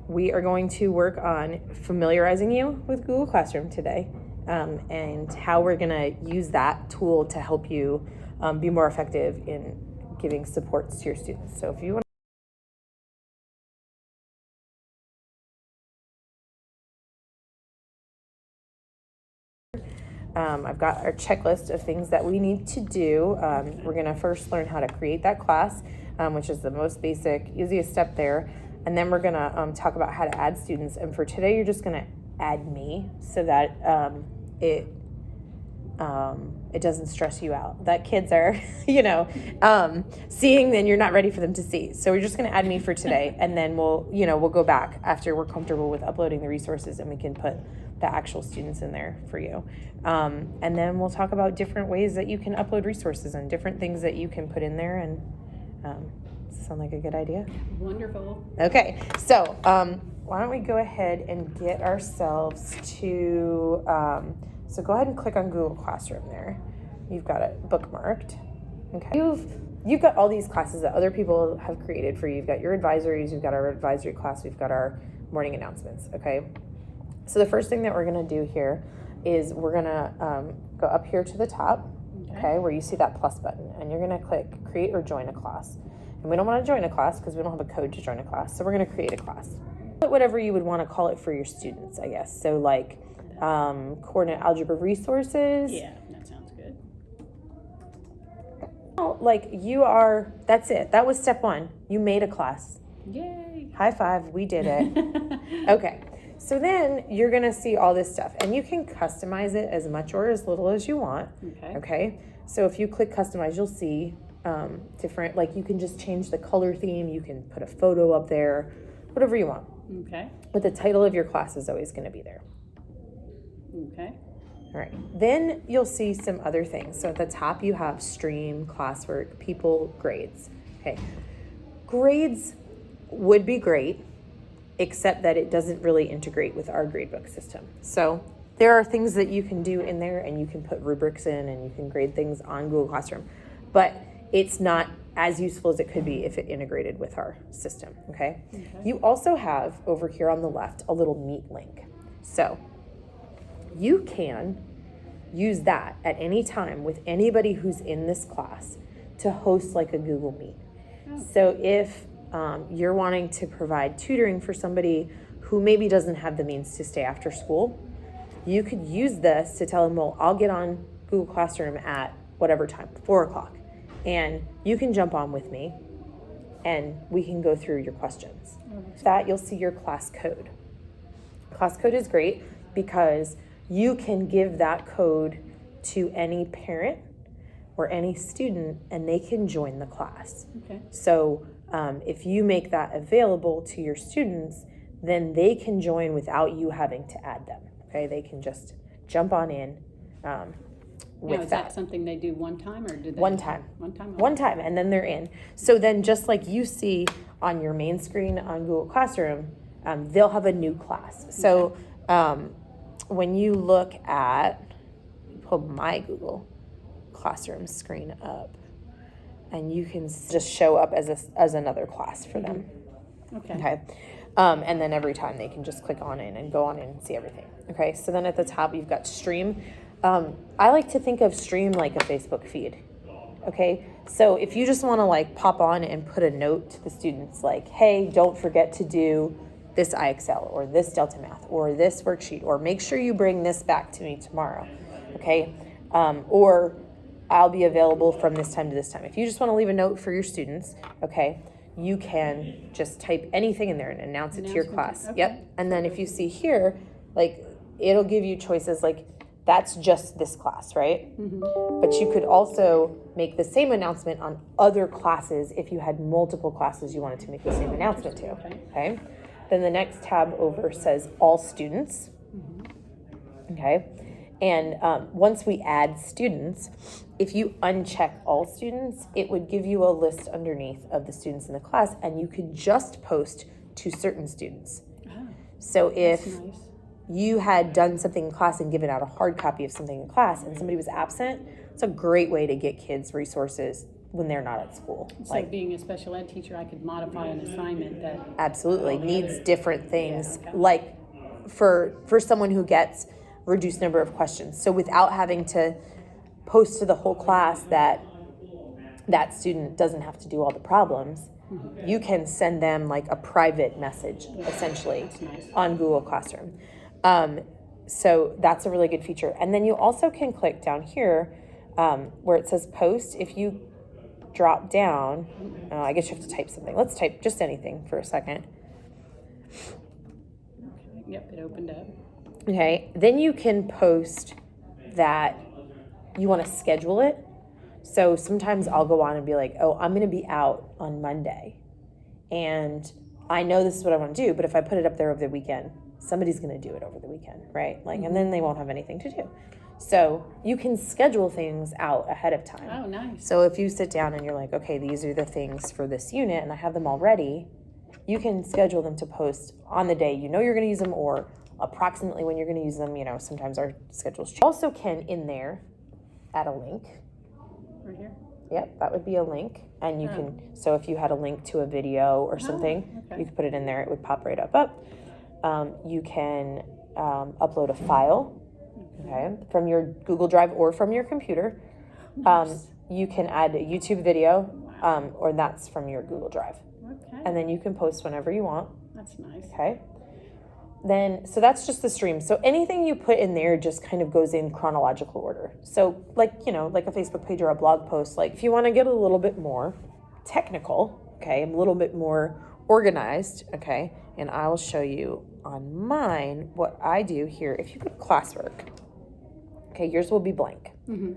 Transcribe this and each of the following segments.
we are going to work on familiarizing you with Google Classroom today, and how we're going to use that tool to help you be more effective in giving supports to your students. So if you want I've got our checklist of things that we need to do. We're going to first learn how to create that class, which is the most basic, easiest step there. And then we're going to talk about how to add students. And for today, you're just going to add me so that it doesn't stress you out. That kids are, seeing, then you're not ready for them to see. So we're just going to add me for today. And then we'll go back after we're comfortable with uploading the resources and we can put the actual students in there for you. And then we'll talk about different ways that you can upload resources and different things that you can put in there. And sound like a good idea? Wonderful. Okay, so why don't we go ahead and get ourselves to, so go ahead and click on Google Classroom there. You've got it bookmarked. Okay. You've got all these classes that other people have created for you. You've got your advisories, you've got our advisory class, we've got our morning announcements, okay? So the first thing that we're gonna do here is we're gonna go up here to the top, okay, where you see that plus button, and you're gonna click create or join a class. And we don't wanna join a class because we don't have a code to join a class, so we're gonna create a class. Whatever you would wanna call it for your students, I guess. So like coordinate algebra resources. Yeah, that sounds good. Like that's it. That was step one. You made a class. Yay. High five, we did it. Okay. So then you're going to see all this stuff, and you can customize it as much or as little as you want. Okay. So if you click customize, you'll see different, like you can just change the color theme. You can put a photo up there, whatever you want. Okay. But the title of your class is always going to be there. Okay. All right. Then you'll see some other things. So at the top you have stream, classwork, people, grades. Okay. Grades would be great, except that it doesn't really integrate with our gradebook system. So there are things that you can do in there, and you can put rubrics in and you can grade things on Google Classroom, but it's not as useful as it could be if it integrated with our system, okay? You also have over here on the left a little Meet link. So you can use that at any time with anybody who's in this class to host like a Google Meet. So if you're wanting to provide tutoring for somebody who maybe doesn't have the means to stay after school, you could use this to tell them, well, I'll get on Google Classroom at whatever time, 4:00, and you can jump on with me and we can go through your questions. That you'll see your class code. Class code is great because you can give that code to any parent or any student and they can join the class. Okay. So if you make that available to your students, then they can join without you having to add them. Okay, they can just jump on in with is that something they do one time, or do they? One time. One time, and then they're in. So then just like you see on your main screen on Google Classroom, they'll have a new class. So when you look at, pull my Google Classroom screen up, and you can just show up as another class for them. Okay. And then every time they can just click on in and go on in and see everything. Okay, so then at the top you've got stream. I like to think of stream like a Facebook feed. Okay, so if you just want to like pop on and put a note to the students like, hey, don't forget to do this IXL or this Delta Math or this worksheet, or make sure you bring this back to me tomorrow. Okay, or I'll be available from this time to this time. If you just want to leave a note for your students, okay, you can just type anything in there and announce it to your class. Okay. Yep. And then if you see here, like it'll give you choices like that's just this class, right? But you could also make the same announcement on other classes if you had multiple classes you wanted to make the same announcement to. Okay. Then the next tab over says all students. Okay. And once we add students, if you uncheck all students, it would give you a list underneath of the students in the class, and you could just post to certain students. So if you had done something in class and given out a hard copy of something in class and somebody was absent, it's a great way to get kids resources when they're not at school. So being a special ed teacher, I could modify an assignment that. Absolutely needs different things, Yeah, okay. like for someone who gets reduced number of questions. So without having to post to the whole class that student doesn't have to do all the problems, you can send them like a private message essentially on Google Classroom. So that's a really good feature. And then you also can click down here where it says post. If you drop down, I guess you have to type something. Let's type just anything for a second. Yep, it opened up. Okay, then you can post that you want to schedule it. So sometimes I'll go on and be like, oh, I'm going to be out on Monday. And I know this is what I want to do, but if I put it up there over the weekend, somebody's going to do it over the weekend, right? Like, and then they won't have anything to do. So you can schedule things out ahead of time. Oh, nice. So if you sit down and you're like, okay, these are the things for this unit and I have them all ready, you can schedule them to post on the day you know you're going to use them or approximately when you're going to use them. You know, sometimes our schedules change. Also can in there add a link. Right here? Yep, that would be a link. And you can, so if you had a link to a video or something, okay. you could put it in there, it would pop right up. You can upload a file, okay, from your Google Drive or from your computer. You can add a YouTube video, or that's from your Google Drive. Okay. And then you can post whenever you want. That's nice. Okay. Then, so that's just the stream. So anything you put in there just kind of goes in chronological order. So like, you know, like a Facebook page or a blog post, like if you want to get a little bit more technical, okay, a little bit more organized, okay, and I will show you on mine what I do here. If you go to classwork, okay, yours will be blank. Mm-hmm.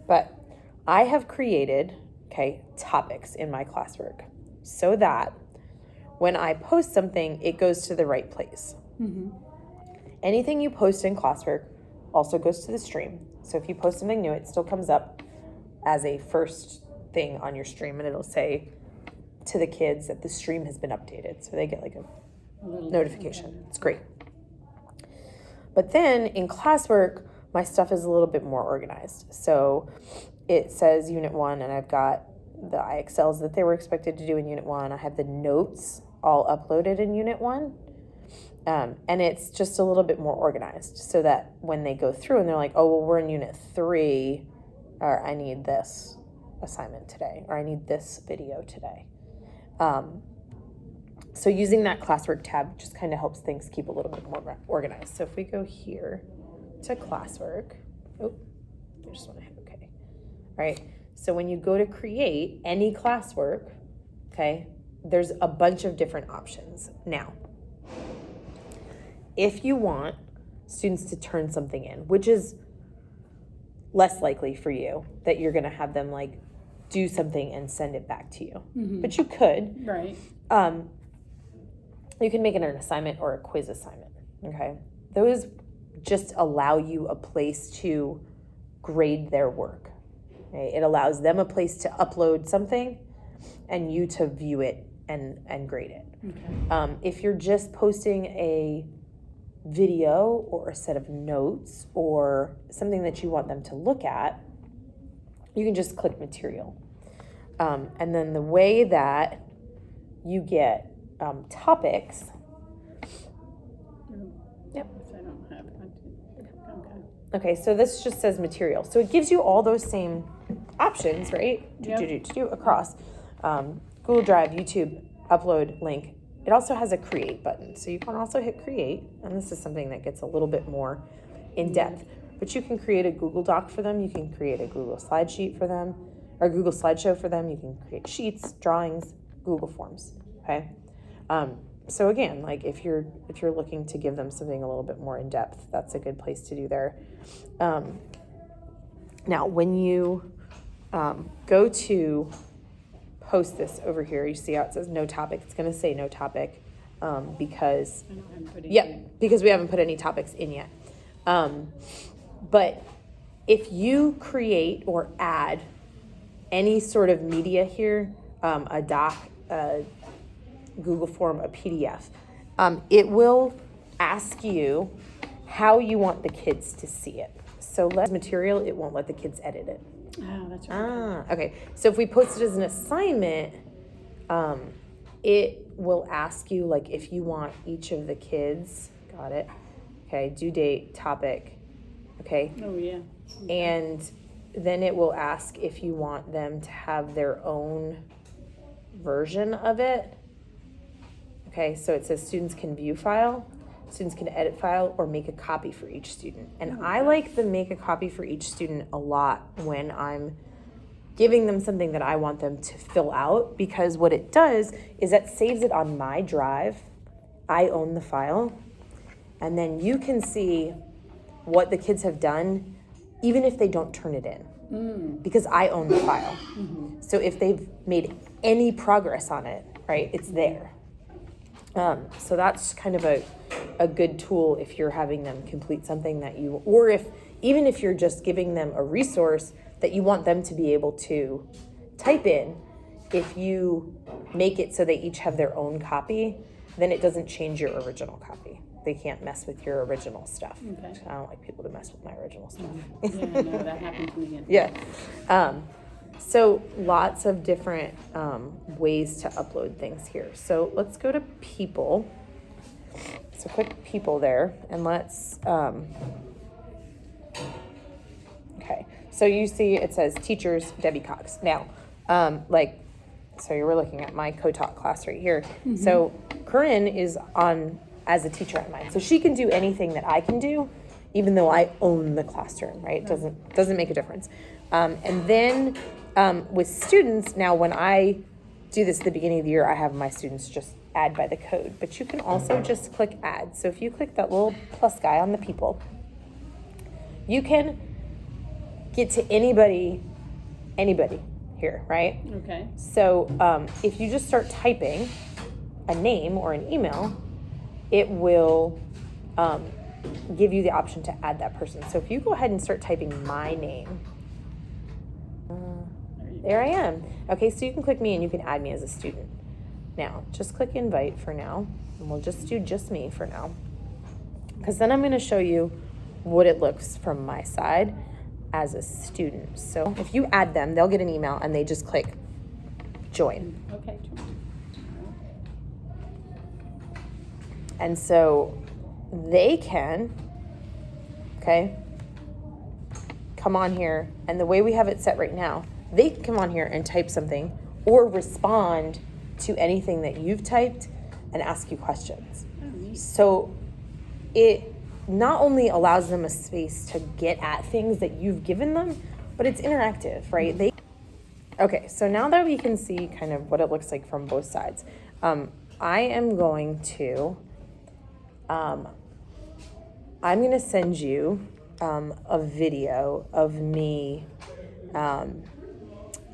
But I have created, okay, topics in my classwork so that when I post something, it goes to the right place. Mm-hmm. Anything you post in classwork also goes to the stream. So if you post something new, it still comes up as a first thing on your stream, and it'll say to the kids that the stream has been updated. So they get like a notification. It's great. But then in classwork, my stuff is a little bit more organized. So it says Unit 1, and I've got the IXLs that they were expected to do in Unit 1. I have the notes all uploaded in Unit 1. And it's just a little bit more organized so that when they go through and they're like, oh, well, we're in Unit 3, or I need this assignment today, or I need this video today. So using that classwork tab just kind of helps things keep a little bit more organized. So if we go here to classwork, I just want to hit okay. All right. So when you go to create any classwork, okay, there's a bunch of different options. Now, if you want students to turn something in, which is less likely for you, that you're going to have them like do something and send it back to you, but you could. Right. You can make it an assignment or a quiz assignment, okay? Those just allow you a place to grade their work. Okay? It allows them a place to upload something and you to view it and grade it. Okay. If you're just posting a video or a set of notes or something that you want them to look at, you can just click material. And then the way that you get topics. Yep. I don't have Okay, so this just says material. So it gives you all those same options, right? Yep. Across Google Drive, YouTube, upload, link. It also has a create button. So you can also hit create, and this is something that gets a little bit more in depth. But you can create a Google Doc for them. You can create a Google slide sheet for them, or Google slideshow for them. You can create sheets, drawings, Google Forms. Okay. So again, like if you're looking to give them something a little bit more in depth, that's a good place to do there. Now, when you go to post this over here, you see how it says no topic. It's going to say no topic because because we haven't put any topics in yet. But if you create or add any sort of media here, a doc, a Google form, a PDF, it will ask you how you want the kids to see it. So less material, it won't let the kids edit it. Oh, that's right. Okay. So if we post it as an assignment, it will ask you, like, if you want each of the kids, got it? Okay, due date, topic, okay? Oh, yeah. And then it will ask if you want them to have their own version of it. Okay, so it says students can view file, students can edit file, or make a copy for each student. And I like the make a copy for each student a lot when I'm giving them something that I want them to fill out, because what it does is that saves it on my drive. I own the file, and then you can see what the kids have done even if they don't turn it in, because I own the file. So if they've made any progress on it, right, it's there. So that's kind of a good tool if you're having them complete something that you, or even if you're just giving them a resource that you want them to be able to type in. If you make it so they each have their own copy, then it doesn't change your original copy. They can't mess with your original stuff. Okay. I don't like people to mess with my original stuff. Yeah, no, that happened to me. Yeah. So lots of different ways to upload things here. So let's go to people. So click people there, and let's, okay. So you see it says teachers, Debbie Cox. Now, so you were looking at my co-taught class right here. So Corinne is on as a teacher at mine. So she can do anything that I can do, even though I own the classroom, right? Doesn't make a difference. And then with students, now when I do this at the beginning of the year, I have my students just add by the code, but you can also just click add. So if you click that little plus guy on the people, you can get to anybody here, right? Okay. So if you just start typing a name or an email, it will give you the option to add that person. So if you go ahead and start typing my name, there I am. Okay, so you can click me and you can add me as a student. Now, just click invite for now, and we'll just do just me for now, because then I'm going to show you what it looks from my side as a student. So if you add them, they'll get an email and they just click join. Okay. And so they can, okay, come on here, and the way we have it set right now, they can come on here and type something or respond to anything that you've typed and ask you questions. So it not only allows them a space to get at things that you've given them, but it's interactive, right? Okay, so now that we can see kind of what it looks like from both sides, I am going to send you a video of me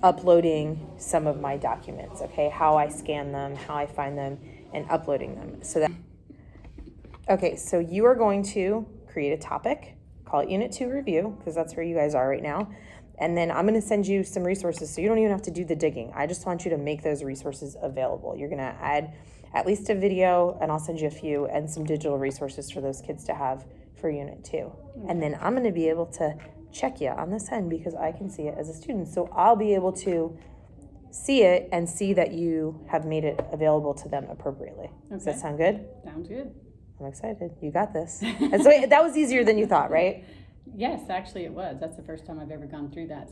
uploading some of my documents, okay? How I scan them, how I find them, and uploading them. Okay, so you are going to create a topic, call it Unit 2 Review, because that's where you guys are right now. And then I'm going to send you some resources, so you don't even have to do the digging. I just want you to make those resources available. You're going to add at least a video, and I'll send you a few, and some digital resources for those kids to have for Unit 2. Okay. And then I'm going to be able to check you on this end because I can see it as a student. So I'll be able to see it and see that you have made it available to them appropriately. Okay. Does that sound good? Sounds good. I'm excited. You got this. And so that was easier than you thought, right? Yes, actually it was. That's the first time I've ever gone through that.